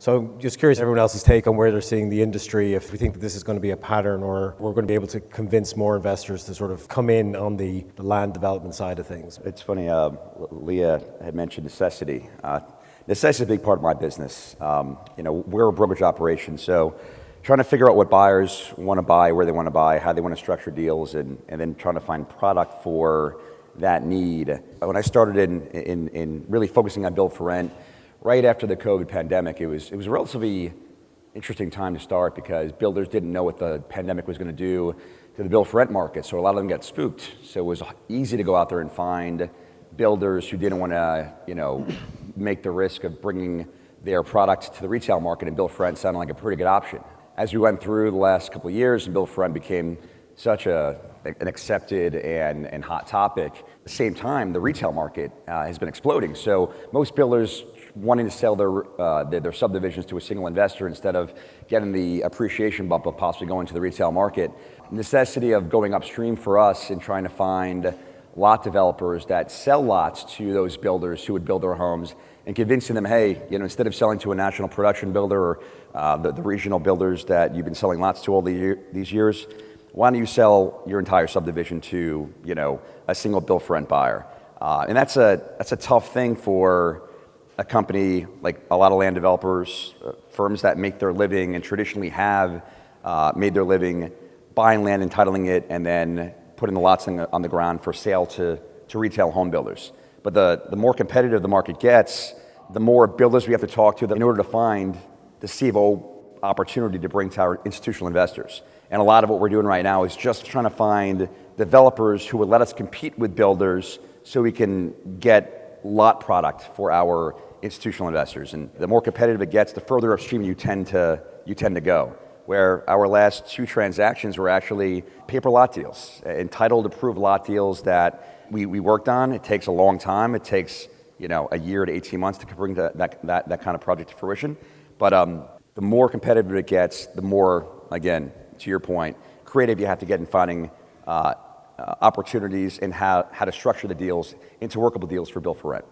So I'm just curious everyone else's take on where they're seeing the industry, if we think that this is going to be a pattern or we're going to be able to convince more investors to sort of come in on the land development side of things. It's funny, Leah had mentioned necessity. Necessity is a big part of my business. We're a brokerage operation, so trying to figure out what buyers want to buy, where they want to buy, how they want to structure deals, and then trying to find product for that need. When I started in really focusing on build for rent, right after the COVID pandemic, it was a relatively interesting time to start because builders didn't know what the pandemic was going to do to the build for rent market, so a lot of them got spooked. So it was easy to go out there and find builders who didn't want to, make the risk of bringing their product to the retail market, and build for rent sounded like a pretty good option. As we went through the last couple of years and build for rent became such an accepted and hot topic, at the same time, the retail market has been exploding. So most builders wanting to sell their subdivisions to a single investor instead of getting the appreciation bump of possibly going to the retail market. Necessity of going upstream for us in trying to find lot developers that sell lots to those builders who would build their homes and convincing them, hey, instead of selling to a national production builder or the regional builders that you've been selling lots to all these years, why don't you sell your entire subdivision to, a single build for rent buyer? And that's a tough thing for a company like a lot of land developers, firms that make their living and traditionally have made their living buying land, entitling it, and then putting the lots on the ground for sale to retail home builders. But the more competitive the market gets, the more builders we have to talk to in order to find the CFO opportunity to bring to our institutional investors. And a lot of what we're doing right now is just trying to find developers who would let us compete with builders so we can get lot product for our institutional investors. And the more competitive it gets, the further upstream you tend to go. Where our last 2 transactions were actually paper lot deals, entitled approved lot deals that we worked on. It takes a long time. It takes a year to 18 months to bring that kind of project to fruition. But the more competitive it gets, the more, again, to your point, creative you have to get in finding opportunities and how to structure the deals into workable deals for build for rent.